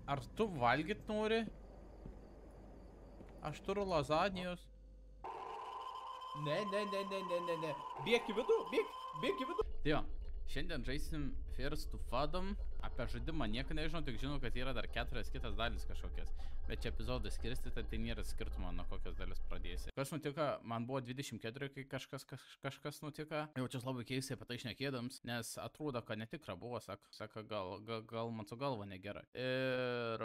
Ar tu valgyt nori? Aš turiu lazanijos. Ne. Bėk į vidų, bėk į vidų. Tai jo, šiandien žaisim First to Fathom. Apie žaidimą nieko nežinau, tik žinau, kad yra dar 4 kitas dalis kažkokias. Bet čia epizodai skirstyta, tai nėra skirtumo, nuo kokios dalis pradėsi. Kas nutiko, man buvo 24, kai kažkas nutiko. Jaučias labai keistai apie tai šnekėdams, nes atrodo, kad netikra buvo, sako, gal man su galva negera. Ir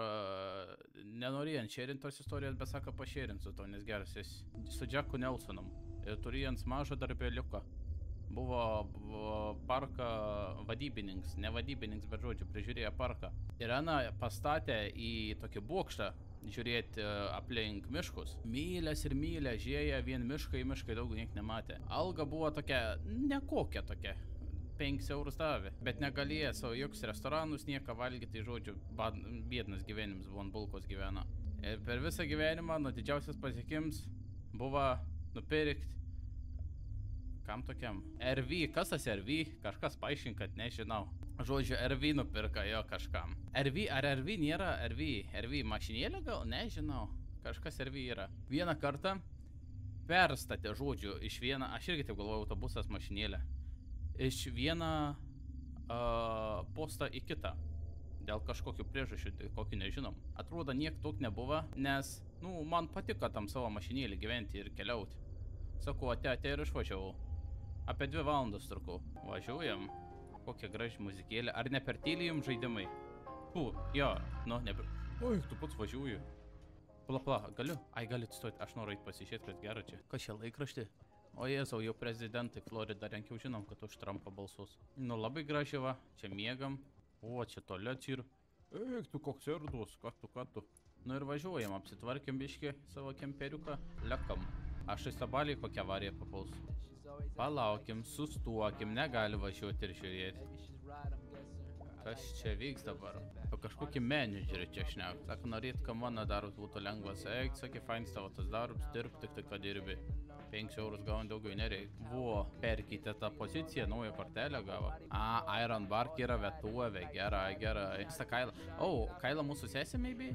nenorėjant šėrinti tos istorijos, bet sako, pašėrinti su to, nes geras jis su Jacku Nelsonom. Ir turėjant mažą darbeliuką. Buvo parką vadybininkas, ne vadybininkas, bet žodžiu, prižiūrėjo parką. Ir Ana pastatė į tokį bokštą žiūrėti aplink miškus. Mylės ir mylės, žėja vien miškai, daug niek nematė. Alga buvo tokia, nekokia tokia. 5 eurus davė, bet negalėjo savo joks restoranus nieko valgyti, žodžiu, biednas gyvenimas buvo, ant bulkos gyveno. Ir per visą gyvenimą, nuo didžiausias pasiekims buvo nupirkti. Kam tokiam? RV, kas tas RV? Kažkas paaiškink, kad nežinau. Žodžiu, RV nupirka jo kažkam. RV, ar RV nėra RV? RV mašinėlė gal? Nežinau. Kažkas RV yra. Vieną kartą perstatė, žodžiu, iš vieną, aš irgi taip galvoju, autobusas mašinėlė. Iš vieną postą į kitą. Dėl kažkokių priežasčių, kokį nežinom. Atrodo, niek daug nebuvo, nes, man patiko tam savo mašinėlį gyventi ir keliauti. Sakau, atėjo ir išvažiavau. Apie 2 valandas trukau. Važiuojam. Kokia graži muzikėlė. Ar ne per tyliai jums žaidimai? Jo, Oi, tu pats važiuoju. Pala, galiu? Galit stoti, aš noriu eit pasižiūrėti, kad gera čia. Kas čia laikraštį? O Jėzau, jau prezidentai Florida renkiau, žinom, kad už Trumpą balsus. Labai graži va, čia miegam. O, čia tolėts ir... tu koks erdvus, ką tu. Ir važiuojam, apsitvarkim biškį savo kemperiuką, lekam. Aš į Sabalį kokią avariją papuls. Palaukim, sustuokim, negali važiuoti ir žiūrėti. Kas čia vyks dabar? Kažkokį menedžerį čia šnek. Sako, norėt, kad mano darbas būtų lengvas. Sakė, fain tavo tas darbas, dirb tik tai, kad dirbi. 5 eurus gauni daugiau nereikia. Perkite tą poziciją, naują kortelę gavo. Iron Bark yra vietovė, gerai. Kaila. Kaila mūsų sesė, maybe?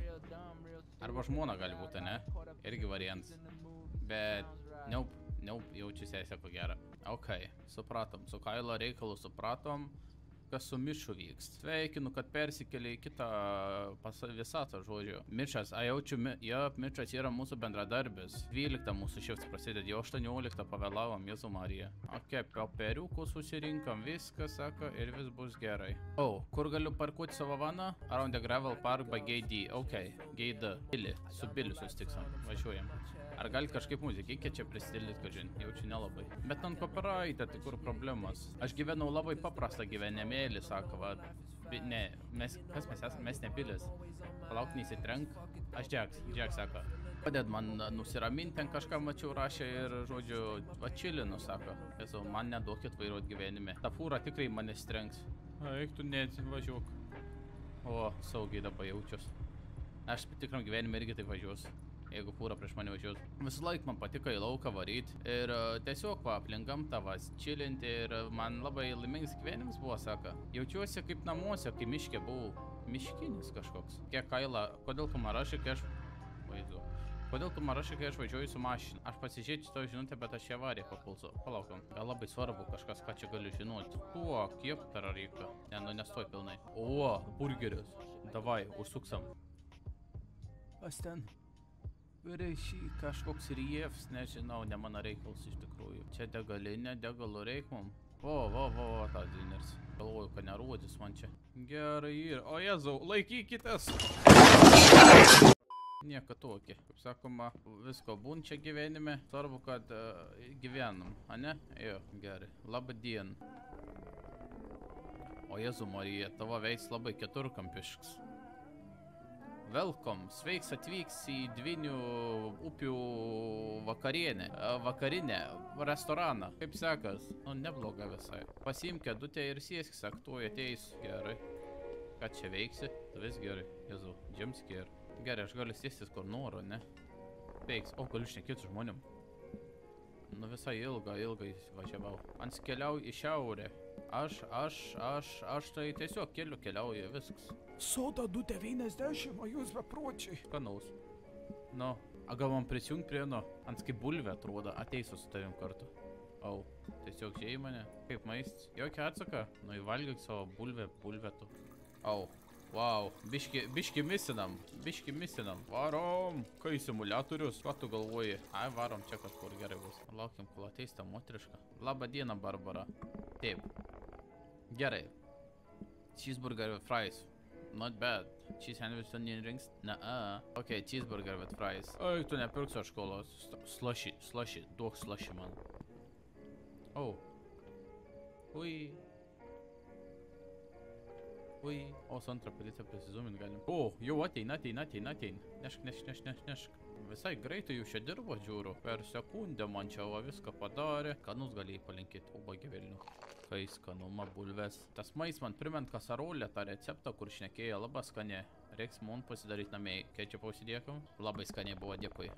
Arba žmona gali būti, ne? Irgi variantas. Bet, jaučiu sesę ko gera. Supratom, su Kailo reikalu supratom, kas su Mišu vyks. Sveikinu, kad persikėlė į kitą visatą, žodžiu. Mišas, Mišas yra mūsų bendradarbis. 12 mūsų šiftas prasideda, jau 18 pavėlavom, Jėzau Marija. Paperiukų susirinkam, viskas, sako, ir vis bus gerai. Kur galiu parkuoti savo vaną? Around the Gravel Park by GD. GD. Su Biliu sustiksim, važiuojam. Ar gali kažkaip muzikikę čia prisidėlyti, kažin, jaučiu nelabai. Bet ant copyright'e, tai kur problemas. Aš gyvenau labai paprastą gyvenimėlį, sako, va. Ne, mes esame, mes ne Bilis. Palauk, neįsitrenk. Aš Jack, sako. Padėd man nusiraminti, ten kažką mačiau rašė ir, žodžiu, va čilinu, sako. Esu, man neduokit vairuot gyvenime. Ta fūra tikrai mane strengs. Eik tu neatsivažiuok. Saugiai dabar jaučius. Aš tikram gyvenime irgi taip važiuosiu. Jeigu fūra prieš mane važiuos. Visą laiką man patiko į lauką varyti ir tiesiog aplink gamtą čilinti ir man labai laimingas gyvenimas buvo, sako. Jaučiuosi kaip namuose, kai miške buvau. Miškinis kažkoks. Kiek Kaila, kodėl tu man rašai, kai aš važiuoju su mašina? Aš pasižiūrėčiau to žinutę, bet aš ją avariją papulsiu. Palaukim. Gal labai svarbu kažkas, ką čia galiu žinoti. Kiek per reikia? Nestoj pilnai. Burgeris. Davai, užsuksam. Kas ten? Vyriaišiai, kažkoks rievs, nežinau, ne mano reikalas iš tikrųjų. Čia degalinė, degalų reik mum. Tas diners. Galvoju, kad nerodys man čia. Gerai ir, Jėzau, laikykitės! Nieko tokį. Kaip sakoma, visko būn čia gyvenime. Svarbu, kad gyvenam, ane? Jo, gerai. Labą dieną. Jėzau Marija, tavo veids labai keturkampišks. Welcome, sveiks atvyks į Dvinių upių vakarinę restoraną. Kaip sekas? Nebloga visai. Pasiimk kėdutę ir sėsk, sak, tu ateisiu. Gerai. Ką čia veiksi? Vis gerai. Jėzau, jumpscare. Gerai, aš galiu sėstis kur noriu, ne? Veiks. Galiu šnekėti su žmonėm. Visai ilgai važiavau. Keliauju į šiaurę. Aš tai tiesiog keliauju, viskas. Soda 290, o jūs bepročiai. Skanaus. Nu, gal man prisijungt prie ant kaip bulvė atrodo, ateisiu su tavim kartu. Au, tiesiog žiai mane, kaip maistas. Jokia atsaka, nu įvalgyk savo bulvę tu. Au, wow, biški misinam. Varom, kai simuliatorius, ką tu galvoji? Ai, varom čia kažkur gerai bus. Laukiam, kol ateis ta moteriška. Labą dieną, Barbara. Taip. Gerai. Cheeseburger with fries. Not bad. Cheese sandwich, onion rings? Okay, cheeseburger with fries. Ai, tu nepirksiu aš kolos. Slushy, duok slushy man. Oh. Ui. O, su antrą policija prisizumint galim. O, jau atein. Nešk. Visai greitai jūs čia dirbo, žiūriu. Per sekundę man čia va viską padarė. Skanus galėjai palinkėti, ubagi velnių. Kai skanuma bulvės. Tas mais man primint kasarolę, tą receptą, kur šnekėjo labai skaniai. Reiks man pasidaryti namie. Kečupą užsidėkam. Labai skaniai buvo, dėkui.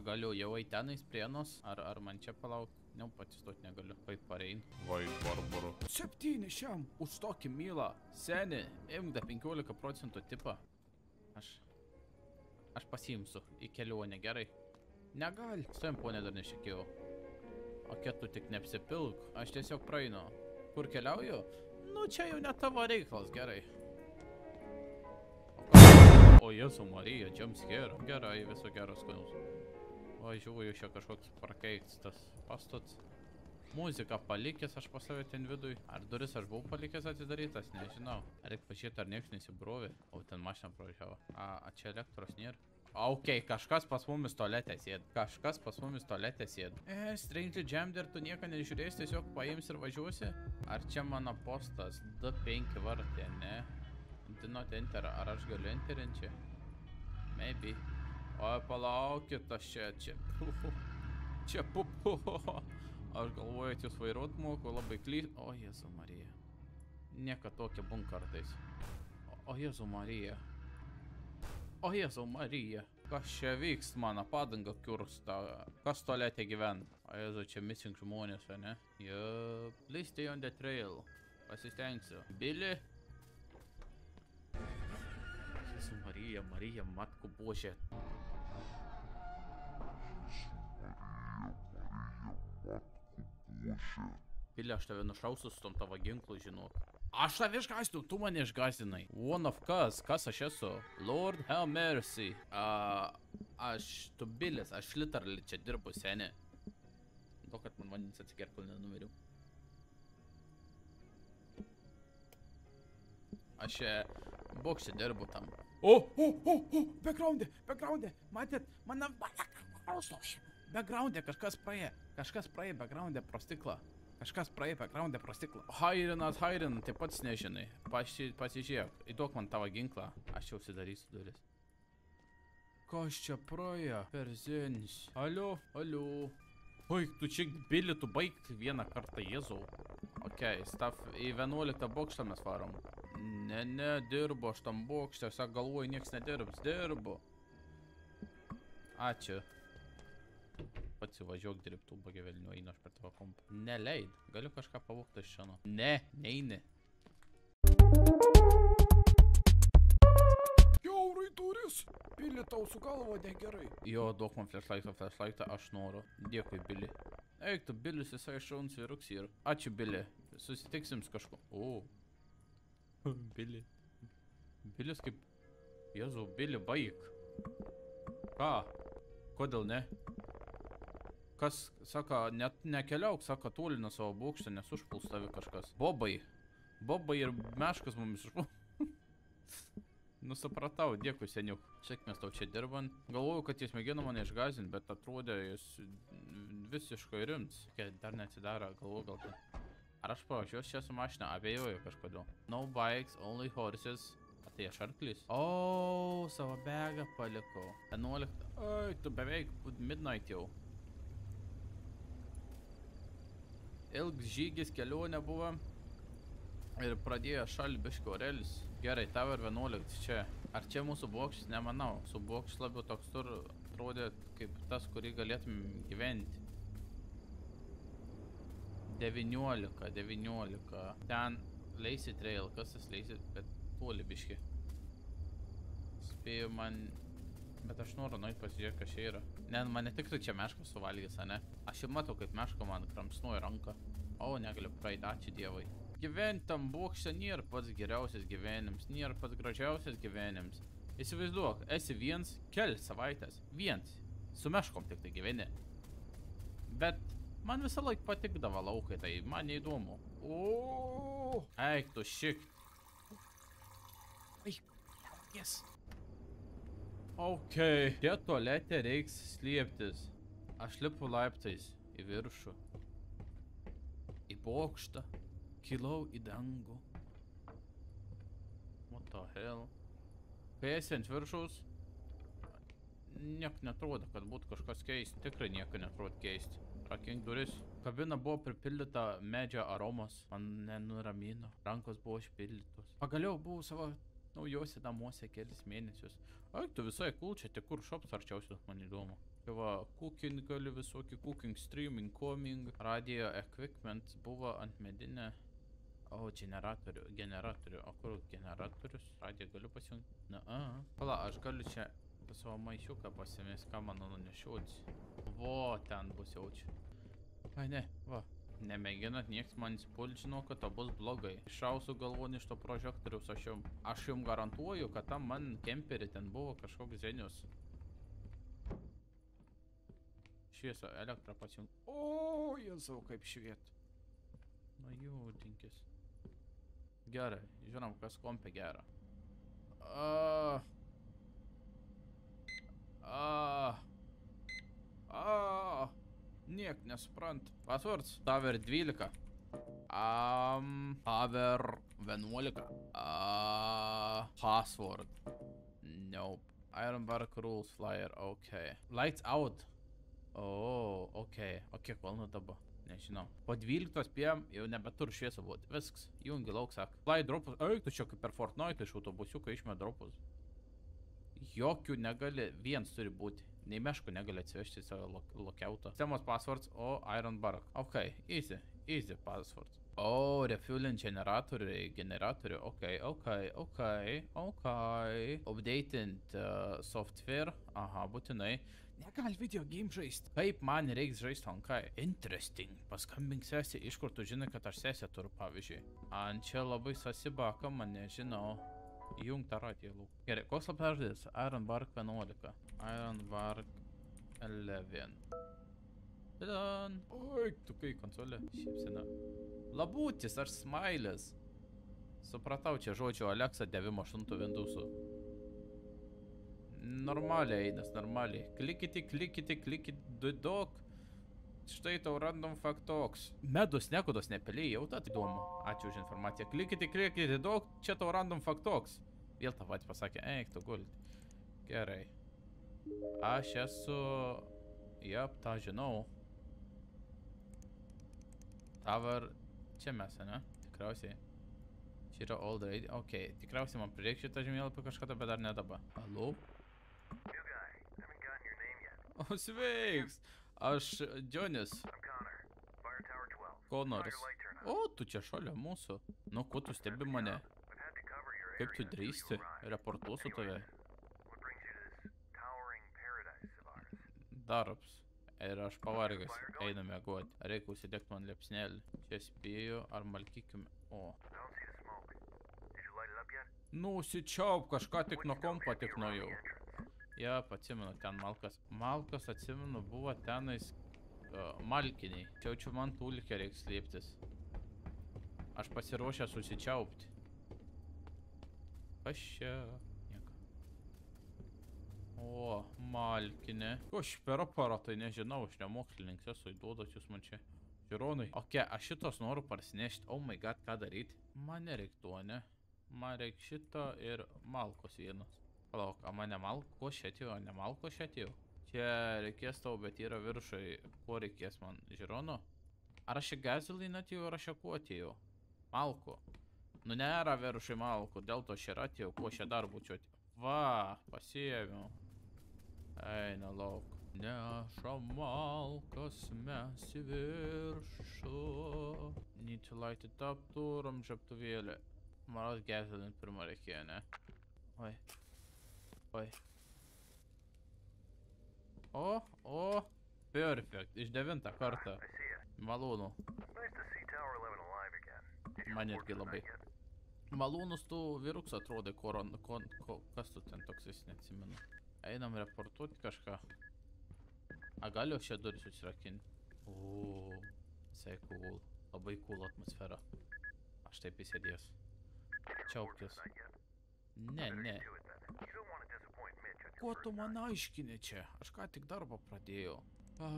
Galiu jau eit tenais prienos, ar man čia palauk? Ne, patistot negaliu. Kaip parein. Vai, Barbara. 7 šiam. Už tokį mylą. Seni, imk da 15% tipą. Aš pasiimsiu į kelionę, gerai? Negali. Savim ponė dar nešikėjau. O tu tik neapsipilk. Aš tiesiog praeinu. Kur keliauju? Nu, čia jau ne tavo reikalas, gerai. O Jėzau Marija, jumpscare. Gerai, viso gero skanus. Važiuoju čia kažkoks prakeiktas pastots. Muziką palikęs aš pas save ten vidui. Ar duris aš buvau palikęs atidarytas, nežinau. Reik pažiūrėti, ar nieks nesibrovė. O ten mašina pravažiavo. A čia elektros nėra. Ok, kažkas pas mumis tualete sėd. Strangely jammed ir tu nieko nežiūrės, tiesiog paims ir važiuosi. Ar čia mano postas? D5 vartė, ne? Do not enter, ar aš galiu enterint čia? Maybe. Oi, palaukit, aš čia. Čia pupu. Aš galvoju, jūs vairuot moku, labai klys. O, Jėzau Marija. Nieka tokia bun kartais. O, Jėzau Marija. Kas čia vyks, mano padanga kiursta. Kas tualete gyvena? O, Jėzau, čia missing žmonės, ne? Please stay on the trail. Pasistengsiu. Billy? Jėzau Marija, matku božė. Billy, aš tave nušausiu su tom tavo ginklu, žinok. Aš tave išgąsdinau, tu mane išgąsdinai. One of kas aš esu? Lord have mercy. Tu Billis, aš literally čia dirbu, seni. To, kad man vandens atsigert, kol nenumiriau. Aš bokšte dirbu tam. Background'e, matėt, mane klausos. Background'e kažkas praėjo, background'e pro stiklą. Hairinas, tai pats nežinai. Pasižiūrėk, įduok man tavo ginklą. Aš čia užsidarysiu duris. Kas čia praėjo? Perzinis. Alio. Oi, tu čia Billy, tu baig vieną kartą, Jėzau. Ok, į 11 bokštą mes varom. Ne, dirbu aš tam bokšte, aš galvoju, nieks nedirbs, dirbu. Ačiū. Pats įvažiuok dirbtų, bagė velnių, einu aš per tavo kompą. Neleid, galiu kažką pavogti iš šiandien. Ne, neini. Jaurai duris. Billy, tau su galva negerai. Jo, duok man flashlightą, aš noriu. Dėkui, Billy. Eik tu, Billis, visai šauns vyruks ir. Ačiū, Billy. Susitiksim kažko. O. Billy. Billis kaip... Jėzau, Billy, baig. Ką? Kodėl ne? Kas, sako, net nekeliauk, sako, toli nuo savo bokštą, nes užpuls tavi kažkas. Bobai ir meškas mumis užpuls. Nusipratau, dėkui, seniuk. Sėkmės tau čia dirbant. Galvoju, kad jis mėgino mane išgąsdinti, bet atrodė jis visiškai rimts. Dar neatsidaro, galvoju gal tai. Ar aš pavažiuosiu čia su mašina? Abejoju kažkodėl. No bikes, only horses. Tai aš arklys. O, savo begą palikau. 11. Oi, tu beveik midnight jau. Ilgs žygis, kelionė buvo. Ir pradėjo šalbiško orelis. Gerai, tavo ir 11 čia. Ar čia mūsų bokštis? Nemanau. Su bokštis labiau toks tur atrodė kaip tas, kurį galėtum gyventi. 19. Ten Lazy Trail. Kas tas Lazy? Bet toli biški. Spėju man... Bet aš noriu nueit pasižiūrėti, kas čia yra. Ne, mane tikrai čia meška suvalgys, ane? Aš jau matau, kaip meška man kramsnuoja ranką. O, negaliu praeiti, ačiū Dievui. Gyventi tam bokšte nėra pats geriausias gyvenims, nėra pats gražiausias gyvenims. Įsivaizduok, esi viens kelias savaitės. Viens. Su meškom tik tai gyveni. Bet man visą laik patikdavo laukai, tai man neįdomu. O, Eik tu šik. ai, jas. Ok. Tie tualete reiks slėptis. Aš lipu laiptais į viršų. Į bokštą. Kilau į dangų. What the hell? Kai esi ant viršaus, niek netrodo, kad būtų kažkas keisti. Tikrai nieko netrodo keisti. Rakink duris. Kabina buvo pripildyta medžio aromos. Man nenuramino. Rankos buvo išpildytos. Pagaliau buvau savo naujose namuose kelis mėnesius. Ai, tu visai cool, čia tik kur shops arčiausius, man įdomu. Tai va, cooking gali visokie, cooking, streaming, coming, radio equipment buvo ant medinė. O, generatorių. O kur generatorius? Radio galiu pasijungti? Pala, aš galiu čia savo maišiuką pasimės, ką mano nunešiuotis. Vo, ten bus jaučia. Ai, ne, va. Nemėginat nieks man įsipult, žinau, kad to bus blogai. Išausiu galvon iš to prožektoriaus, aš jums garantuoju, kad tam man kemperį ten buvo kažkoks zenius. Šviesą, elektrą pasijungt. O, Jėzau, kaip šviet. Na jūdinkis. Gerai, žinom, kas kompė gera. Niek nesuprant. Passwords. Taver 12. Taver 11. Password. Nope. Ironbark rules flyer. Okay. Lights out. O, okay. O kiek valandų dabar? Nežinau. Po 12 PM jau nebeturi šviesą būti. Viskas. Jungi lauk, sak. Fly dropus. Eik, tu čia kaip per Fortnite iš autobusiuko išmė dropus. Jokių negali. Viens turi būti. Nei meškų negali atsivežti į savo lokiautą. Sistemos passwords. O, Ironbark. Ok. Easy. Easy passwords. O, refueling generatorių. Ok. Updating software. Aha, būtinai. Negal video game žaisti. Kaip man reiks žaisti Honkai? Interesting. Paskambink sesį, iš kur tu žinai, kad aš sesę turiu, pavyzdžiui. Čia labai sasibaka, man nežinau. Įjung tą radiją lauk. Gerai, koks slaptažodis? Ironbark 11. Ironbark 11. Tadan. Oi, tu kai konsolė. Šypsina. Labutis, aš smailis. Supratau, čia žodžio Alexa 98 Windows'ų. Normaliai, einas, normaliai. Klikiti, dudok. Štai tau random faktoks. Medus nekudos nepeliai, jau tad įdomu. Ačiū už informaciją. Klikiti, dudok, čia tau random faktoks. Vėl tą patį pasakė, eik, tu gulti. Gerai. Aš esu... Jap, tą žinau. Tower... Čia mes, ne? Tikriausiai. Čia yra old radio. Ok, tikriausiai man prireiks šitą žemėlapį kažkada, bet dar ne dabar. Alô? O, sveiks! Aš Džonis. Konoris. O, tu čia šalia mūsų. Nu, kuo tu stebi mane? Kaip tu drįsti? Reportuosiu tave. Darbs. Ir aš pavargęs. Einame miegot. Reikia užsidegt man liepsnelį. Čia spėju, ar malkykim. O. Nusičiaup, kažką tik nuo kompo tik nuėjau. Jep, atsimenu, ten malkas. Malkas, atsimenu, buvo tenais malkiniai. Čia man tulkė reiks slėptis. Aš pasiruošęs susičiaupti. Aš čia... Nieko. O, malkinė. Aš per aparatą nežinau, aš nemokslininkas esu, įduodat jūs man čia. Žiūronai. Ok, aš šitos noriu parsinešti. Oh my god, ką daryti? Man nereik to, ne? Man reik šito ir malkos vienos. Palauk, a mane malko šėtėjo, a ne malko šėtėjo? Čia reikės tau, bet yra viršai. Ko reikės man? Žiūrono? Ar aš čia gazoline atėjau, ar aš čia kuo atėjau? Malko. Nu nėra viršai malko, dėl to šėra atėjau, kuo šia dar būčiau atėjau. Va, pasiėmiau. Eina lauk. Neša malkas mes į viršų. Need to light it up, turam žiaptuvėlį. Maros gelbėdant pirmą reikėjo, ne? Oi. Oi. O. Perfect. Iš 9 kartą. Malūnų. Man irgi labai. Malūnus tų viruks atrodė, kas tu ten toks vis neatsimenu. Einam reportuoti kažką. A galiu šią duris užsirakinti? O, visai cool. Labai cool atmosfera. Aš taip įsėdės. Čiauptis. Ne. Kuo tu man aiškini čia? Aš ką tik darbą pradėjau.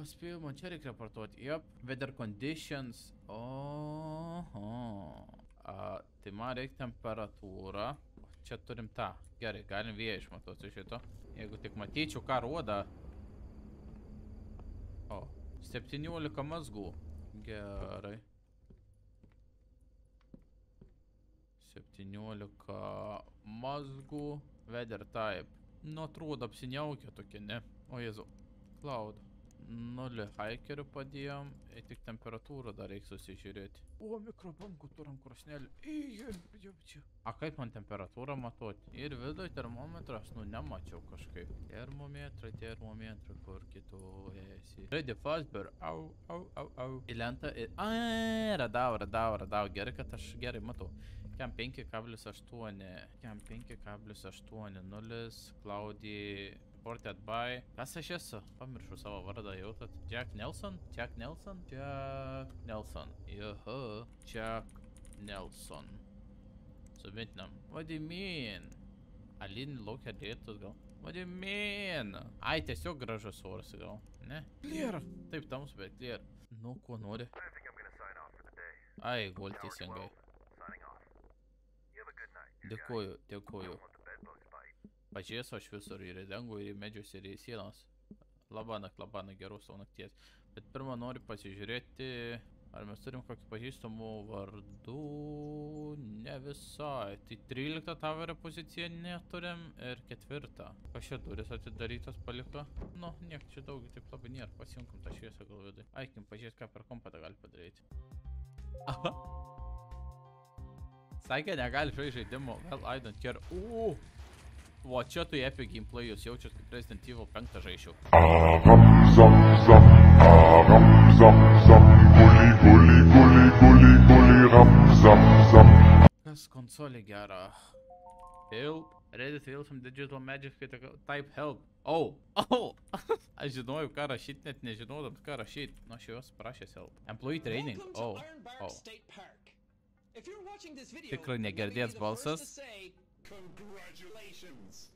Spėjau, man čia reikia reportuoti. Yep, weather conditions. Tai man reikia temperatūrą. Čia turim tą. Gerai, galim vėją išmatuoti šito. Jeigu tik matyčiau, ką roda. 17 mazgų. Gerai. 17 mazgų. Weather type. Nu, atrodo apsiniaukia tokia, ne? O Jėzau. Cloud. 0 haikerių padėjom. Tik temperatūrą dar reikia susižiūrėti. O, mikrobangų turam krosnelį. Čia. A kaip man temperatūrą matuoti? Ir vidoj termometras, nu nemačiau kažkaip. Termometrai, kur kitu esi. Ready Fazbear. Au. Į lentą ir... Radau. Gerai, kad aš gerai matau. Kem 5,8. 0. Cloudy. Reported by... Kas aš esu? Pamiršau savo vardą jau. Jack Nelson? Joho. Jack Nelson. Submitinam. What do you mean? Alinį laukia dėtus gal. What do you mean? Ai, tiesiog gražus oras gal. Ne? Clear. Taip, tamsu, bet clear. Nu, ko nori? Ai, gol teisingai. Dėkuoju. Pažiūrėsiu aš visur ir į dangų, ir į medžius, ir į sienos. Labanak, geros savo nakties. Bet pirmą noriu pasižiūrėti, ar mes turim kokį pažįstamų vardų. Ne visai. Tai 13 taverio poziciją neturim ir 4. Kas čia duris atidarytas paliko? Nu, niek čia daug, taip labai nėra. Pasijunkom tą šviesą gal vidai. Aikim, pažiūrėt, ką per kompą tą gali padaryti. Aha. Sakė, negali žaisti žaidimo. Well, I don't care. Va, čia tu Epic Gameplay jūs jaučiat kaip Resident Evil 5 žaišiau. Kas konsolė gera? Help. Ready to feel some digital magic type help. Aš žinojau, ką rašyti, net nežinodam, ką rašyti. Nu, aš juos prašęs help. Employee training. Tikrai negirdėts balsas. Congratulations!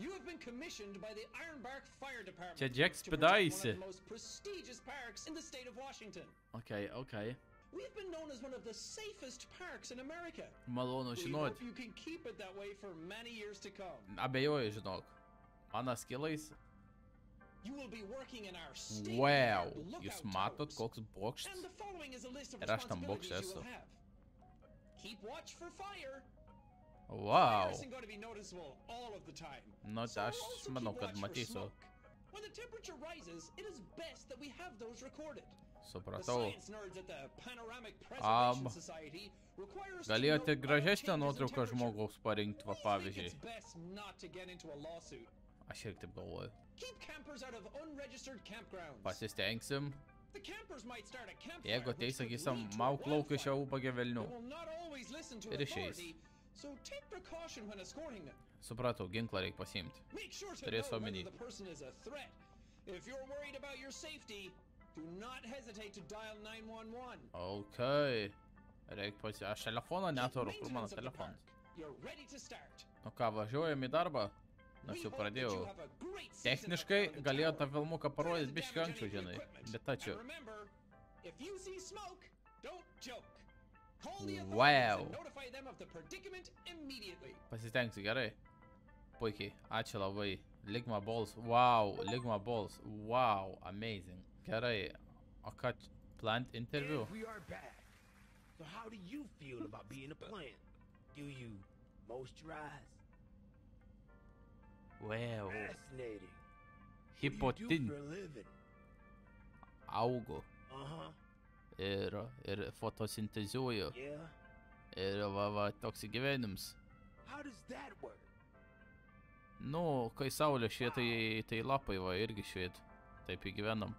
You have been commissioned by the Ironbark Fire Department. Čia Jack spidaisi. One of the most prestigious parks in the state of Washington. Okay. We've been known as one of the safest parks in America. Malonu We žinot. hope you can keep it that way for many years to come. Abejoju, žinok. Mano skillais. You will be working in our state. Wow. Jūs matot, koks bokštas. And the following is a list of Ir aš tam responsibilities bokšte you will esu. have. Keep watch for fire. Wow. Fire isn't going to be noticeable all of the time. Nu, So aš also manau, keep kad watch for matysiu. smoke. When the temperature rises, it is best that we have those recorded. The Supratau. science nerds at the Panoramic Preservation Society require us to Galėjote note all gražesnę changes in nuotrauką temperature. žmogaus parinkti, va We think pavyzdžiui. it's best not to get into a lawsuit. Aš ir taip galvoju. Keep campers out of unregistered campgrounds. Pasistengsim. The campers might start a campfire, Jeigu which ateis, could sakysim, lead to a mauk lauk iš wildfire. ubagė velnių. They will not always listen to Ir išeis. authority, so take precaution when escorting them. Supratau, ginklą reikia pasiimti. Make sure to Turės know whether omeny. the person is a threat. If you're worried about your safety, do not hesitate to dial 911. Okay. Reikia pasiimti. Aš telefoną neturiu, kur mano Maintenance of the telefonas. park. You're ready to start. Nu ką, važiuojam į darbą? Aš jau pradėjau. Techniškai galėjo tą filmuką parodyti biškį anksčiau, žinai. Bet ačiū. Wow. Pasistengsiu, gerai. Puikiai. Ačiū labai. Ligma balls. Wow. Ligma balls. Wow. Amazing. Gerai. O ką, plant interview? And we are back. So how do you feel about being a plant? Do you moisturize? Wow. Fascinating. What do you do Hipotin. for a living? Augu. Uh-huh. Ir fotosinteziuoju. Yeah. Ir va, toks gyvenims. How does that work? Nu, kai saulė švieta, tai lapai va irgi šviet. Taip įgyvenam.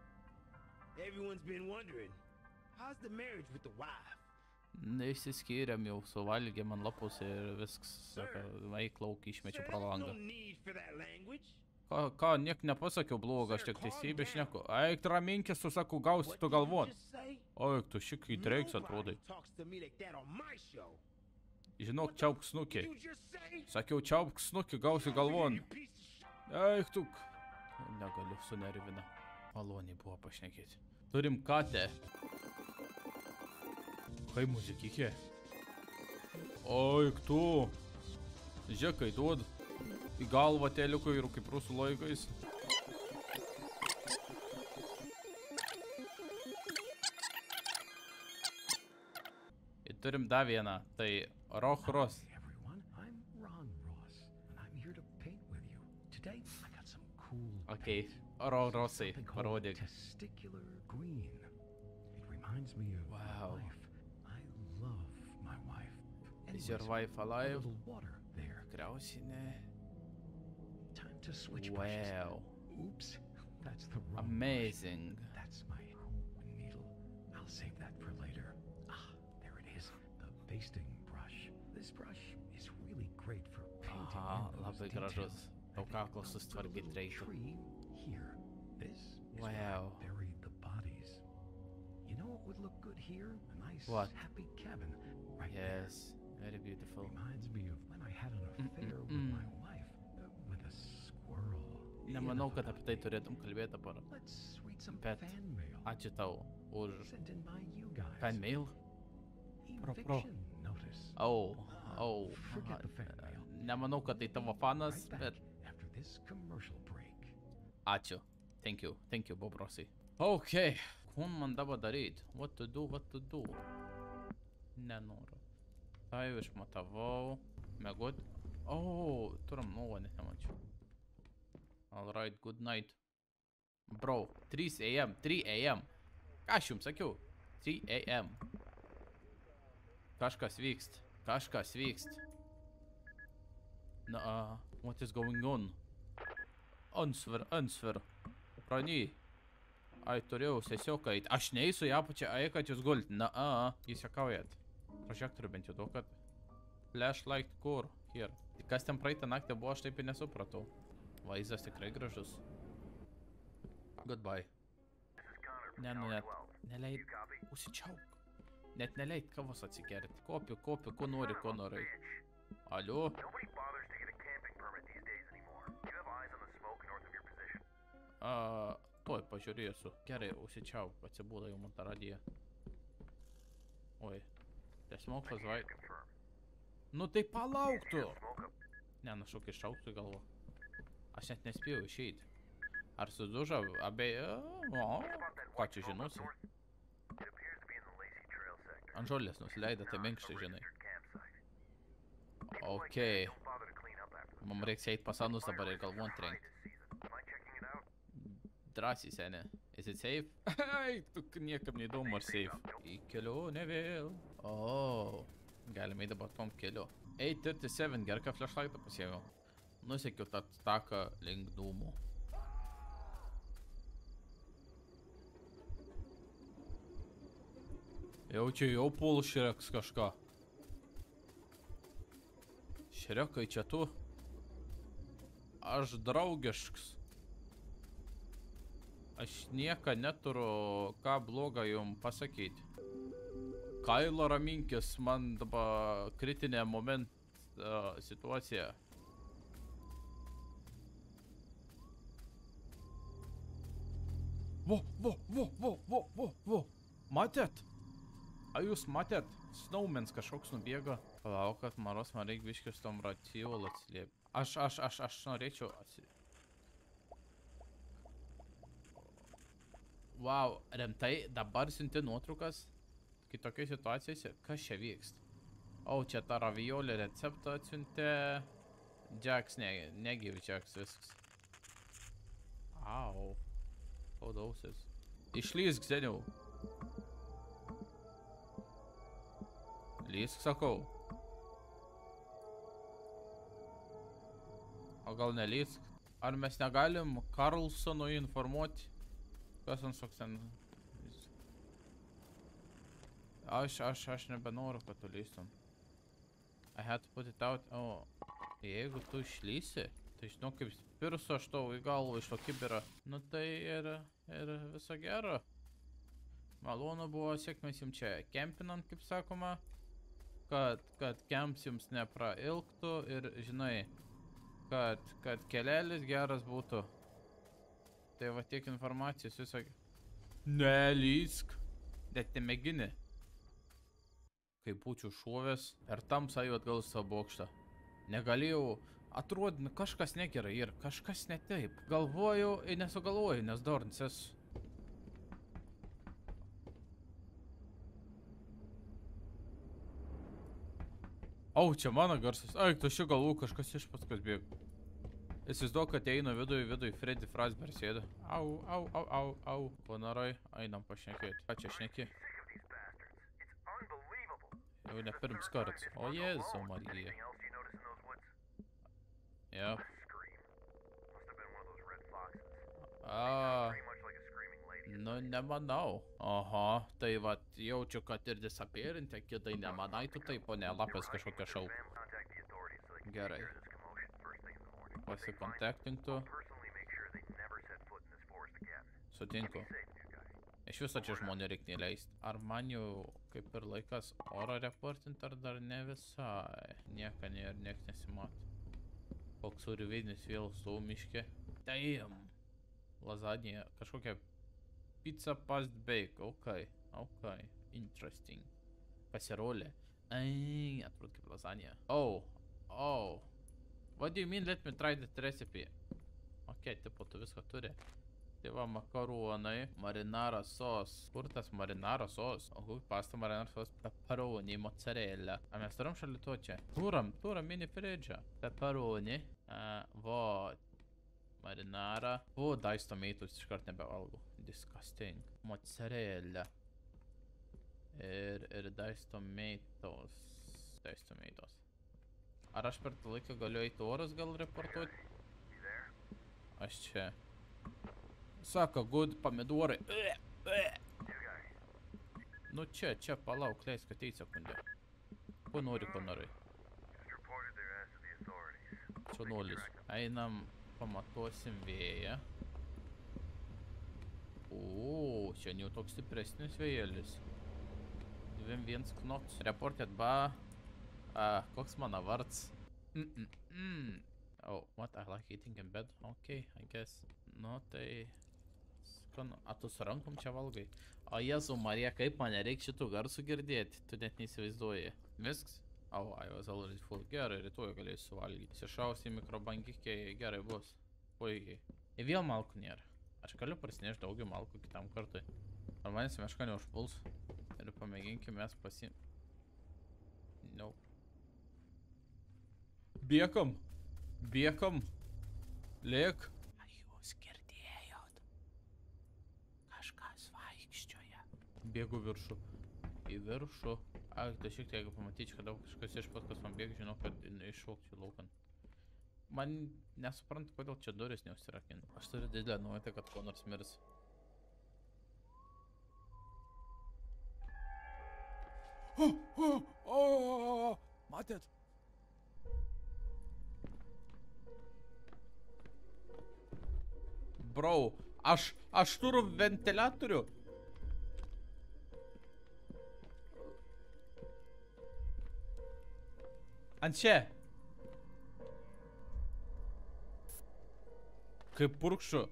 Everyone's been wondering, how's the marriage with the wife? Neišsiskyrėm jau, suvalgėm ant lapus ir viskas, sako, eik lauk, išmečiu pro langą. No need for that language. Ką, niek nepasakiau blogo, aš tik teisybę šneku. Eik, raminkis, tu sakau, gausi tu galvon. Eik, tu šikai dreiks atrodai. Žinok, čiaupk snukį. Sakiau, čiaupk snukį, gausi galvon. Eik, tu. Negaliu, sunervina. Maloniai buvo pašnekėti. Turim katę. Kai muzikikė. Eik, tu. Žekai, duod. Į galvą teliukui ir kaip rusų laikais. Ir turim dar vieną, tai Roch Ross. Everyone, I'm Ron Ross, and I'm here to paint with you. Today, I got some cool Okay, Roch Rossai, something called parodyk. testicular green. It reminds me of Wow. my wife. I love my wife. Is your Anyways, wife a alive? little water there. Tikriausiai ne. Time to switch brushes. Wow. Oops, that's the wrong brush. Amazing. That's my needle. I'll save that for later. Ah, there it is. The basting brush. This brush is really great for painting Aha, in those labai details. gražus. Tau kaklo Put a susitvarkyt little reikia. tree here. This is where Wow. I buried the bodies. You know what would look good here? A nice, What? happy cabin right Yes, very beautiful. there. Reminds me of when I had an affair with my wife, with a squirrel. Nemanau, Yeah. kad apie tai turėtum kalbėti dabar. Let's read some Bet fan mail. ačiū tau už Sent in by you guys. fan mail. pro. Eviction notice. Aha. Forget the fan mail. Nemanau, kad tai tavo fanas, Right bet back after this commercial break. ačiū. Thank you, Bob Rossai. Okay, ko man dabar daryt? What to do? Nenoriu. Tai jau išmatavau. Mėgot. Turim nuovo, net nemačiau. Alright, good night. Bro, 3 AM. Ką aš jums sakiau? 3 AM. Kažkas vykst. Na, what is going on? Answer. Rany. Ai, turėjau sesiuką eit. Aš neįsiu ją pačią, ai, kad jūs gulti. Na, jūs jakaujat. Prožektorių bent jau daug, kad... Flashlight kur? Here. Tai kas ten praeitą naktį buvo, aš taip ir nesupratau. Vaizdas tikrai gražus. Goodbye. Net neleid... Užsičiauk. Net neleid kavos atsikerti. Kopiu, ko nori. Alio? Nobody bothers to get a camping permit these days anymore. You have eyes on the smoke north of your position. Tuoj pažiūrėsiu. Gerai, užsičiauk. Atsibūda jau man tą radiją. Oi. The smoke was right. Confirm. Nu tai palauktų. Smoke up. Ne, šokį šauktų į galvą. Aš net nespėjau išeiti. Ar sudužo abejo? Ką čia žinosi? It appears to be in the Lacey Trail sector. Ant žolės nusileido, tai minkštai žinai. Campsite. Okay. Don't bother to clean up after Mums reiks eit pas anus dabar ir galvon trenkt. this season. Mind checking it out? Drąsiai, seni. Is it safe? Ai, tu niekam neįdomu ar safe. Į kelionę vėl. Galime eit dabar tom keliu. 837, gerką flashlightą pasiėmiau. Nusekiu tą taką link dūmų. Jau pul Šreks kažką. Šrekai, čia tu? Aš draugišks. Aš nieka neturiu ką blogą jum pasakyti. Kailo raminkis, man dabar kritinė situacija. Vo. Matėt? A jūs matėt? Snowmans kažkoks nubėga. Palauk, kad maros man reikia biškis tom racijol atsiliep. Aš norėčiau atsiliep. Wow, rimtai, dabar siunti nuotraukas kitokiai situacijose. Kas čia vyksta? Čia tą raviolį receptą atsiuntė. Jacks, negyvi Jacks, viskas. Ausis. Išlysk, seniau. Lysk, sakau. O gal nelysk? Ar mes negalim Karlsono informuoti? Kas ant toks ten... Aš nebenoriu, kad tu lystum. I had to put it out. O, jeigu tu išlysi, tai žinau, kaip spirsiu aš tau į galvą iš to kibirą. Nu tai ir viso gero. Malonu buvo, sėkmės jums čia kempinant, kaip sakoma. Kad kemps jums neprailgtų ir, žinai, kad kelelis geras būtų. Tai va tiek informacijos viso... Nelysk. Bet nemėgini. Kaip būčiau šovęs ir tamsą jau atgal savo bokštą. Negalėjau, atrodo, kažkas negerai ir kažkas ne taip. Galvoju ir nesugalvoju, nes dornis esu. Au, čia mano garsas. Ai, tu šį galvų kažkas iš paskos bėg. Įsivaizduoju, kad einu vidui Freddy Fazbear sėda. Au. Panarai, einam pašnekėti. Ką čia šneki? Jau ne pirms karts. O Jėzau Marija. Yep. Nu, nemanau. Aha, tai va, jaučiu, kad ir disappearinte, kitai nemanai tu taip, o ne lapės kažkokia šau. Gerai. Pasikontaktintų. Sutinku. Iš viso čia žmonė reik neleisti. Ar man jau kaip ir laikas oro reportint, ar dar ne visai? Nieka nėra, nieks nesimato. Koks urvinis vėl su miške. Damn. Lazanija, kažkokia pizza past bake. Ok. Interesting. Kasirolė. Ai, atrodo kaip lazanija. Oh. What do you mean let me try that recipe? Ok, tipo, tu viską turi. Tai va, makaronai, marinara sos. Kur tas marinara sos? O kur pasta marinara sos? Pepperoni, mozzarella. A mes turim šalito čia? Turim mini fridžą. Pepperoni. Va. Marinara. O, diced tomatoes iškart nebevalgau. Disgusting. Mozzarella. Ir diced tomatoes. Ar aš per tą laiką galiu eiti oras gal reportuoti? Aš čia. Sako, good pomidorai. Nu čia, palauk, leisk ateit sekundę. Ko nori? Čia nulis. Einam, pamatuosim vėją. O, čia jau toks stipresnis vėjėlis. 2-1 knots. Reported ba. Koks mano vards? Oh, what? I like eating in bed? Okay, I guess. Nu, tai... Skanu. A tu su rankom čia valgai? O Jėzau Marija, kaip man nereik šitų garsų girdėti? Tu net neįsivaizduoji. Visks? Oh, I was already full. Gerai, rytoj galėsiu suvalgyti. Sišausi į mikrobangikį, gerai bus. Puikiai. Ir vėl malkų nėra. Aš galiu prasinešti daugiau malkų kitam kartui. Ar manęs meška neužpuls? Ir pamėginkime mes No. Bėkam. Lėk. Ar jūs girdėjot? Kažkas vaikščioja. Bėgu viršų. Į viršų. Tai šiek tiek pamatyčiau, kad kažkas iš paskos man bėg, žinau, kad iššaukčiau laukan. Man nesuprantu, kodėl čia duris neužsirakina. Aš turiu didelę nuojautą, kad ko nors mirs. Matėt? Bro, aš turiu ventiliatorių. Ant čia. Kaip purkščiu.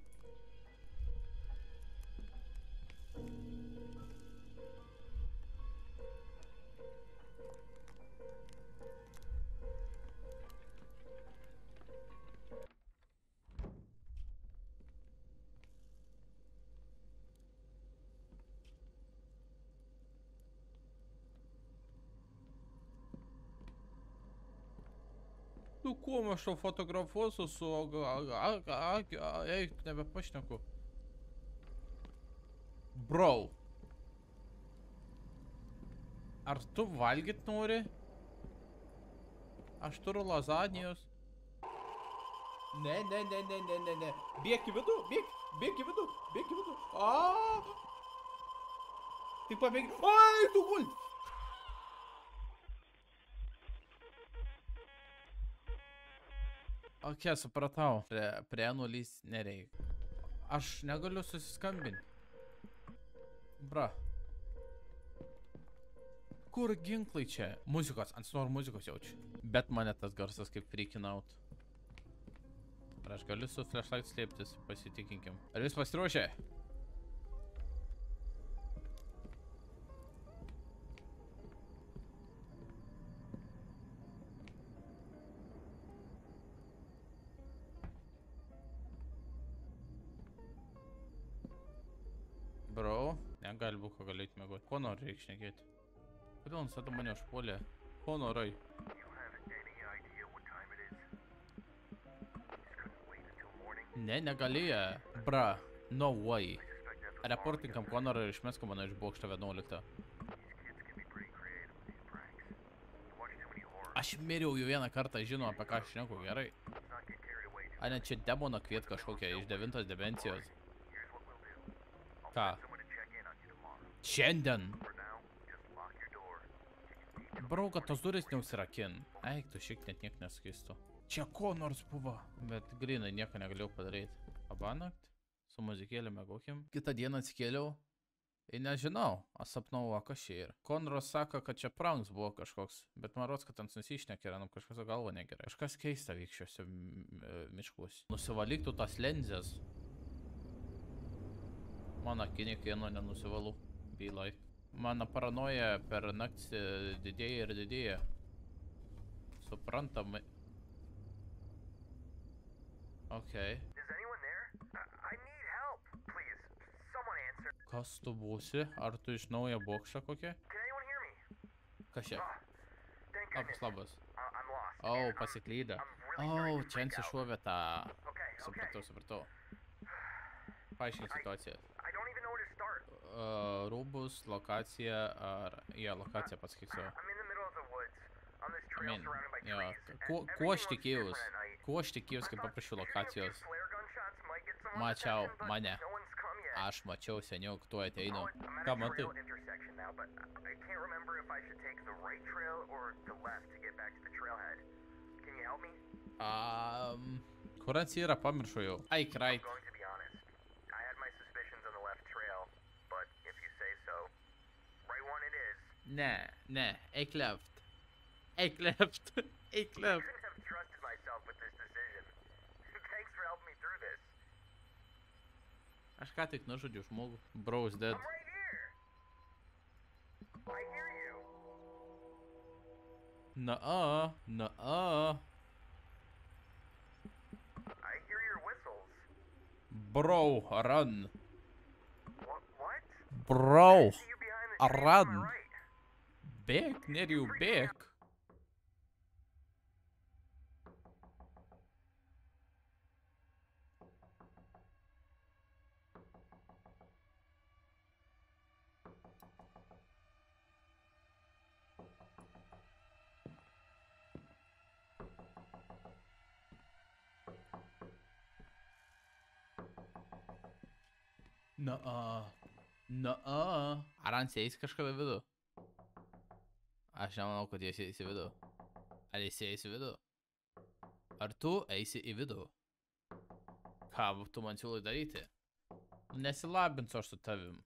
Nu, kuo aš to fotografuosiu su... Eik, nebepašneku. Bro. Ar tu valgyt nori? Aš turiu lazanijos. Ne. Bėk į vidų, bėk į vidų. Tik pabėg. Ai, tu gul. Ok, supratau. Prie nulys nereikia. Aš negaliu susiskambinti. Bra. Kur ginklai čia? Muzikos, ant snor muzikos jaučiu. Bet mane tas garsas kaip freaking out. Ar aš galiu su flashlight slėptis? Pasitikinkim. Ar vis pasiruošę? Bro, negali būt, ko galėt mėgoti. Ko nori reik šnekėti? Kodėl jis tada mane užpuolė? Ko norai? Ne, negalėjo. Bra, no way. Reportinkam Konorą ir išmesku mano iš bokšto 11. Aš miriau jau vieną kartą, žinau, apie ką aš šneku, gerai. A ne, čia demoną kviet kažkokią iš 9 dimensijos. Ką? Šiandien. Brau, kad tos duris neužsirakin. Eik, tu šiek tiek niek neskaistų. Čia ko nors buvo. Bet grinai nieko negalėjau padaryti. Abanakt, su muzikėlė mėgaukim. Kitą dieną atsikėliau. Ir nežinau, aš sapnau, kas čia yra. Konras sako, kad čia pranks buvo kažkoks. Bet man rods, kad ant nusišnekė, ranam kažkas galva negerai. Kažkas keista vyks šiuose miškuose. Nusivalyk tu tas lenzės. Mano akiniai kieno nenusivalu. Bylai. Mano paranoja per naktį didėja ir didėja. Suprantamai. Okay. Kas tu būsi? Ar tu iš naujo bokštą kokią? Kas čia? Labas. O, pasiklyda. O, čia atsišuovė tą. Supratau. Paaiškink situaciją. Rūbus, lokacija, ar... lokacija pasakysiu. Kuo aš tikėjus? Kuo aš tikėjus, kai paprašiau lokacijos? Mačiau, mane. Aš mačiau seniau, tu ateinu. Ką matai? Kur ant yra, pamiršau jau. Eik, right. Ne, eik left. Eik left. Aš ką tik nužudžiau žmogų. Bro's dead. Na-a. Bro, run. Bro, run. Bėk, Nerijau, bėk. Na-a. Ar ant eis kažką į vidų? Aš nemanau, kad jis eis į vidų. Ar jis eis į vidų? Ar tu eisi į vidų? Ką tu man siūlai daryti? Nesilabinsiu aš su tavim.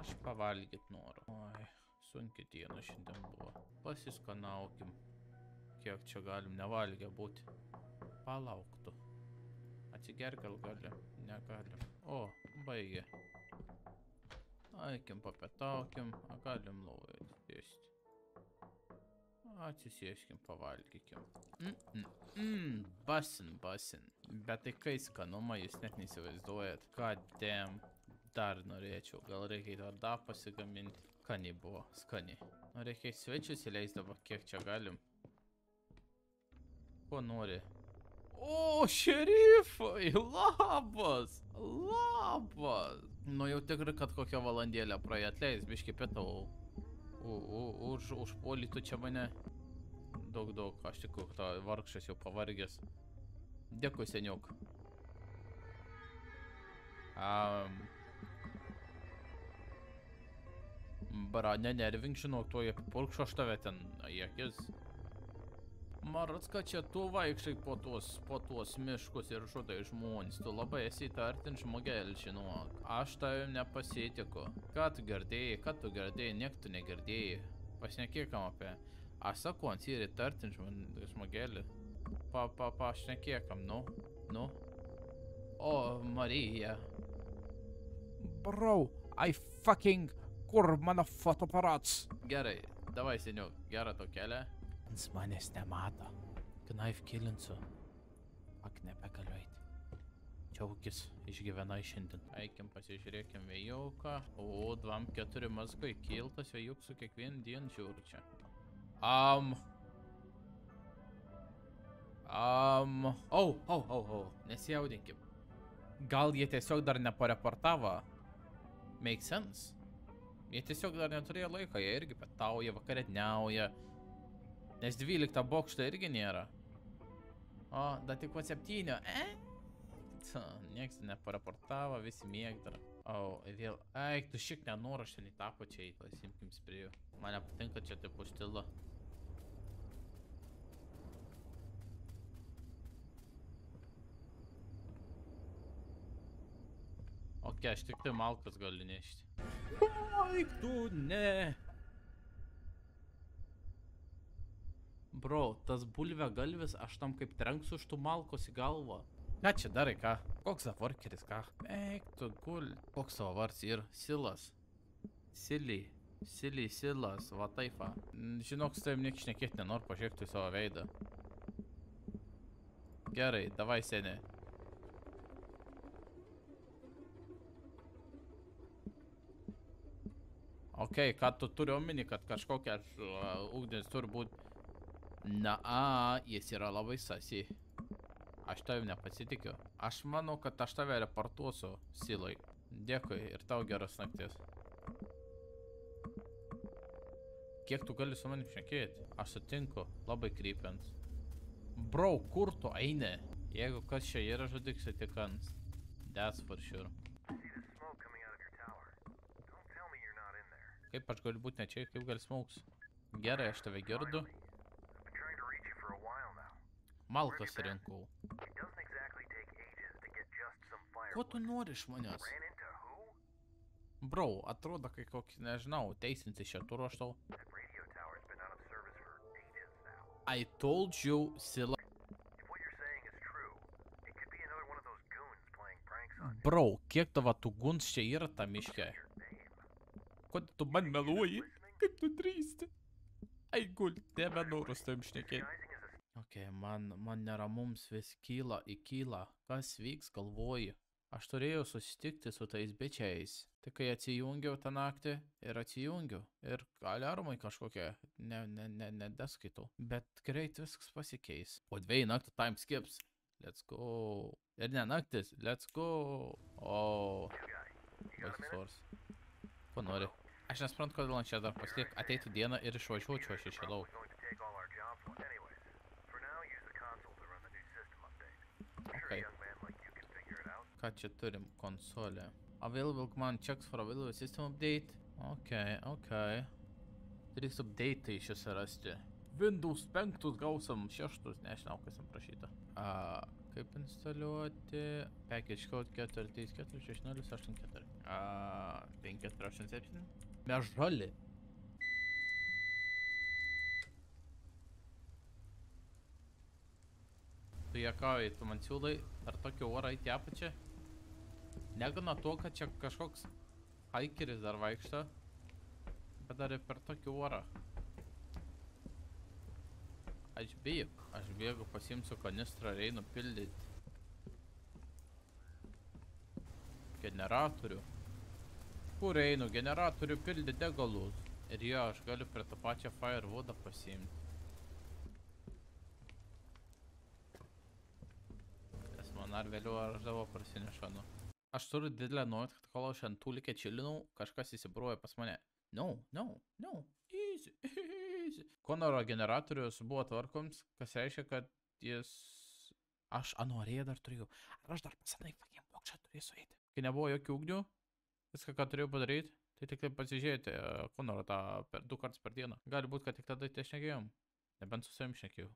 Aš pavalgyt noriu. Oi, sunki diena šiandien buvo. Pasiskanaukim. Kiek čia galim nevalgę būti. Palauktų. Atsigerk gal gali? Negalim. O, baigė. Aikim, papietaukim, galim lovoje atsisėsti. Atsisėskim, pavalgykim. Basin. Bet tai kai skanumą jūs net neįsivaizduojat. God damn. Dar norėčiau. Gal reikia dar pasigaminti. Skaniai buvo, skaniai. Reikia svečius įleisdavo, kiek čia galim. Ko nori? O, šerifai, labas. Nu jau tikrai, kad kokią valandėlę praėjo atleis, biški pietau. Užpuolytų čia mane. Daug, aš tikiu, kad vargšas jau pavargęs. Dėkui, seniuk. Bra, nenervink, žinau, tuoj apipurkšu aš tave ten į akis. Maracka, čia tu vaikštai po tuos miškus ir žudai žmonės. Tu labai esi įtartin žmogel, žinok. Aš tavim nepasitikiu. Ką tu girdėjai, niek tu negirdėjai. Pašnekėkam apie. Aš sakau, ant yra įtartin žmogelį. Pašnekėkam, nu. O, Marija. Bro, kur mano fotoaparats? Gerai, davai, seniuk, gerą to kelią. Jis manęs nemato. Knaif kilinsiu. Ak, nebegaliu eiti. Džiaugis, išgyvenai šiandien. Eikim, pasižiūrėkim vėjauką. O, 2-4 mazgai kiltas vėjuk su kiekvien dien žiūriu čia. Nesijaudinkim. Gal jie tiesiog dar nepareportavo? Make sense. Jie tiesiog dar neturėjo laiko, jie irgi pietauja, vakarieniauja. Nes 12 bokšto irgi nėra. O, dar tik po 7. Niekas nepareportavo, visi mėgdara. O, vėl, eik, tu šiek nenoro šiandien į tą pačią eiti, pasimkim spriju. Man nepatinka čia taip užtila. Ok, aš tik tai malkas galiu nešti. Eik tu, ne. Bro, tas bulvė galvis, aš tam kaip trenksiu iš tų malkos į galvą. Ką čia darai, ką? Koks zavorkeris, ką? Eik tu gul. Koks savo vards ir Silas. Silas, va taifa. Žinok, su tavim niek šnekėti nenoriu, pažiūrėk tu į savo veidą. Gerai, davai seni. Ok, ką tu turi omeny, kad kažkokia ugnis turi būti. Jis yra labai sasi. Aš tavim nepasitikiu. Aš manau, kad aš tave reportuosiu, Silai. Dėkui ir tau geras naktis. Kiek tu gali su manim šnekėti? Aš sutinku, labai krypiant. Bro, kur tu eini? Jeigu kas čia yra žudiks, tik ant. That's for sure. Kaip aš galiu būti ne čia, kaip gali smauks? Gerai, aš tave girdu. Malkas rinkau. Ko tu nori iš manęs? Bro, atrodo, kai kokį, nežinau, teisinti šią turą aš tau. I told you, Sila. Bro, kiek tavo tų guns čia yra ta miške? Kodėl tu man meluoji? Kaip tu drįsti? Ai, gul, nebenoriu su tavim šnekėti. Ok, man neramums vis kyla. Kas vyks, galvoju. Aš turėjau susitikti su tais bičiais. Tai kai atsijungiau tą naktį ir atsijungiau. Ir aliarmai kažkokie nedaskaitau. Bet greit viskas pasikeis. Po 2 naktų time skips. Let's go. Ir ne naktis. Let's go. O. Baisas oras. Ko nori? Aš nesuprantu, kodėl man čia dar pasiliek ateitų dieną ir išvažiuočiau aš iš lauk. Okay. Ką čia turim? Konsolė. Available command checks for available system update. Ok. 3 update iš rasti. Windows 5 gausam 6, nežinau, kas jam prašyta. Kaip instaliuoti? Package code 4346084. 5487. Mes žali. Tu juokauji, tu man siūlai ar tokį orą įti apačią? Negana to, kad čia kažkoks haikeris dar vaikšto, bet dar ir per tokį orą. Aš bėgu, pasiimsiu kanistrą ir einu pildyti generatorių. Kur einu? Generatorių pildyti degalus. Ir jo, aš galiu prie tą pačią firewoodą pasiimti. Ar vėliau ar žavo prasineša, nu. Aš turiu didelę nuojautą, kad kol aš ant tų likė čilinau, kažkas įsibruoja pas mane. No, easy, easy. Konoro generatorius buvo tvarkoms, kas reiškia, kad jis... Aš anorėję dar turėjau. Ar aš dar pasanai fucking bokšą turėsiu eiti? Kai nebuvo jokių ugnių, viską, ką turėjau padaryti, tai tik pasižiūrėti Konoro tą 2 kartus per dieną. Gali būt, kad tik tada tai šnekėjom. Nebent su savim šnekėjau.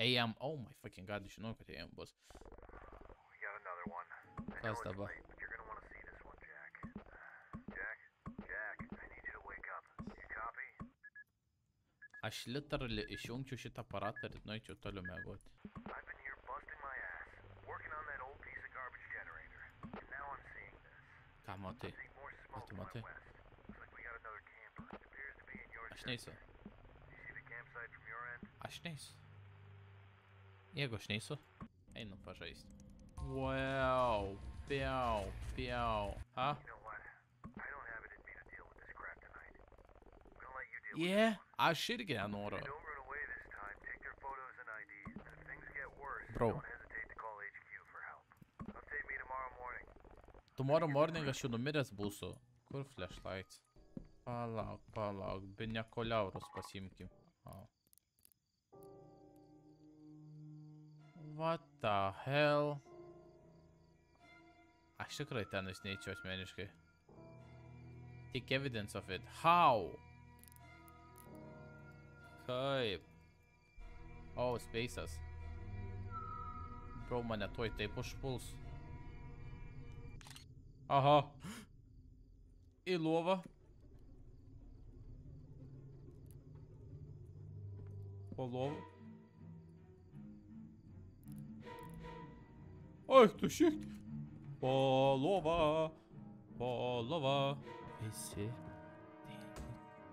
AM, oh my fucking god, žinau, kad AM bus. We got another one. I know Kas it's dabar? late, but you're gonna want to see this one, Jack. Jack, I need you to wake up. You copy? Aš literally išjungčiau šitą aparatą ir nueičiau toliau mėgoti. I've been here busting my ass, working on that old piece of garbage generator. And now I'm seeing this. Ką matai? Seeing more smoke tu to my matai? west. Looks like we got another camper. It appears to be in your Aš neisiu. sector. You see the campsite from your end? Aš neisiu. Jeigu aš neisiu, einu pažaisti. Wow, piau. Ha? You know what? I don't have it in me to deal with this crap tonight. I'm gonna let you deal with Yeah, aš irgi nenoriu. it. Don't run away this time. Take their photos and IDs. And if things get worse, Bro. don't hesitate to call HQ for help. Update me tomorrow morning. Tomorrow morning aš jau numiręs būsiu. Kur flashlights? Palauk, binekoliaurus pasiimkim. Oh. What the hell? Aš tikrai ten neičiau asmeniškai. Tik evidence of it. How? Kaip? Oh, spaces. Bro, mane tuoj taip užpuls. Aha. Į lovą. Po lovą. Oi, tu šiek. Po lovą. Visi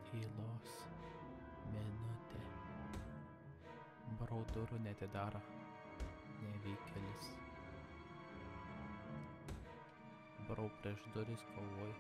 tylos minutė. Bro, durų netidaro. Nevykėlis. Bro, prieš duris kovoj.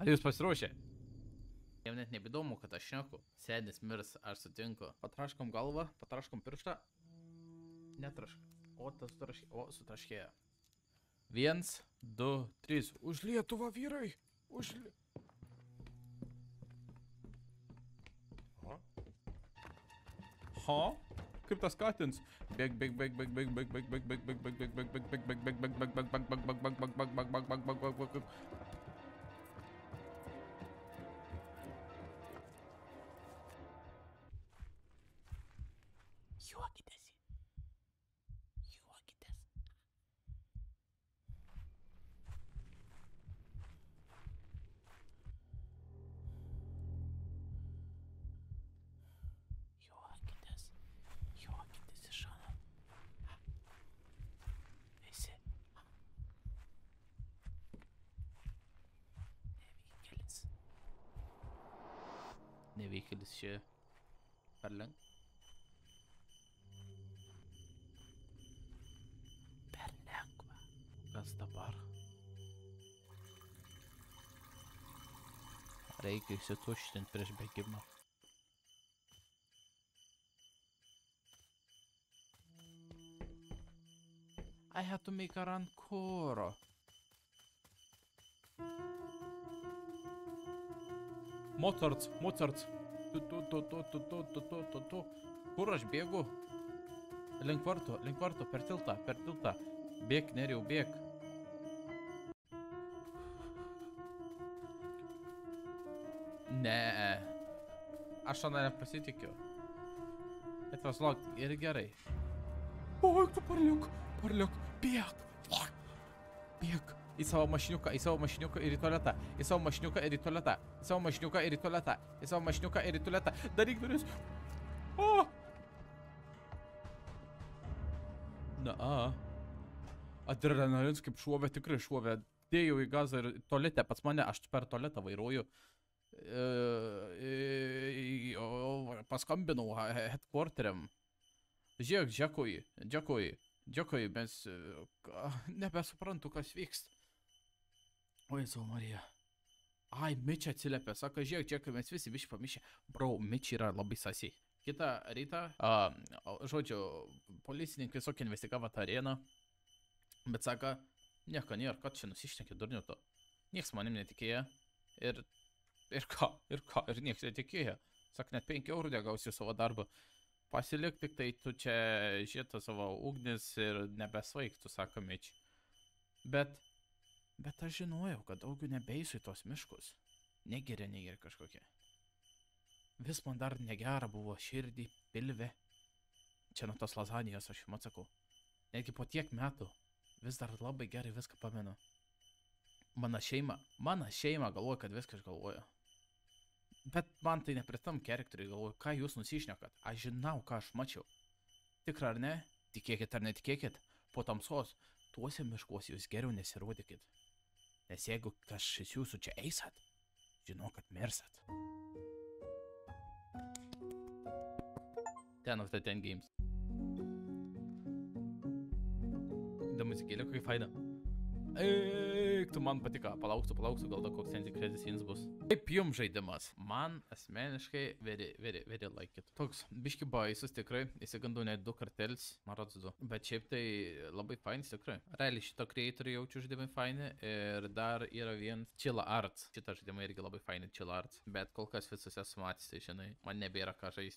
Ar jūs pasiruošę? Jam net nebeįdomu, kad aš šneku. Sėdis mirs, aš sutinku. Patraškom galvą, patraškom pirštą. Netrašk. O, tas sutraškėjo. O, sutraškėjo. 1, 2, 3. Už Lietuvą, vyrai! Už Ha? Kaip tas skatins? Bėg. Nevykėlis čia per lengva. Per lengva. Kas dabar? Reikia įsituštinti prieš bėgimą. I had to make a run kuro. Mozarts. Tu. Kur aš bėgu? Link varto, per tiltą. Bėk, Nerijau, bėk. Ne. Aš tada nepasitikiu. It was locked. Ir gerai. Oi, tu parliuk. Bėg. į savo mašiniuką, į savo mašiniuką ir į tualetą, į savo mašiniuką ir į tualetą, į savo mašiniuką ir į tualetą, į savo mašiniuką ir į tualetą. Daryk duris. O! Na. Adrenalinas kaip šuovė, tikrai šuovė. Dėjau į gazą ir tualetę pas mane, aš per tualetą vairuoju. Paskambinau headquarteriam. Žiūrėk, dėkui, mes nebesuprantu, kas vyksta. Oi, savo Marija. Ai, Mičia atsiliepė, sako, žiūrėk, mes visi biškai pamišė. Bro, Mičia yra labai sasiai. Kitą rytą, žodžiu, policininkai visokie investigavo tą areną, bet sako, nieko nėra, kad čia nusišnekė durniu to. Niekas manim netikėjo ir nieks netikėjo. Sak, net 5 eurų negausiu savo darbą. Pasilik tik tai tu čia žėta savo ugnis ir nebesvaik, tu sako Miči. Bet aš žinojau, kad daugiau nebeisiu į tos miškus. Negeri kažkokie. Vis man dar negera buvo širdį, pilvė. Čia nuo tos lazanijos aš jums atsakau. Netgi po tiek metų vis dar labai gerai viską pamenu. Mano šeima galvoja, kad viską aš galvoju. Bet man tai nepritam charakteriui, galvoju, ką jūs nusišnekat. Aš žinau, ką aš mačiau. Tikra ar ne? Tikėkit ar netikėkit, po tamsos tuose miškuose jūs geriau nesirodykit. Nes jeigu kažkas jūsų čia eisat, žinau, kad mirsat. 10 of the 10 games. Da muzikėlė kokia faina. Eik, tu man patiko. Palauksiu, gal da koks credit scenes bus. Kaip jums žaidimas? Man asmeniškai very like it. Toks biški baisus tikrai. Įsigandau net 2 kartelis, man rodos 2. Bet šiaip tai labai fainis tikrai. Realiai šito creatorių jaučiu žaidimai faini. Ir dar yra vien Chill Arts. Šitą žaidimą irgi labai faini Chill Arts. Bet kol kas visus esu matęs, tai žinai, man nebėra ką žaisti.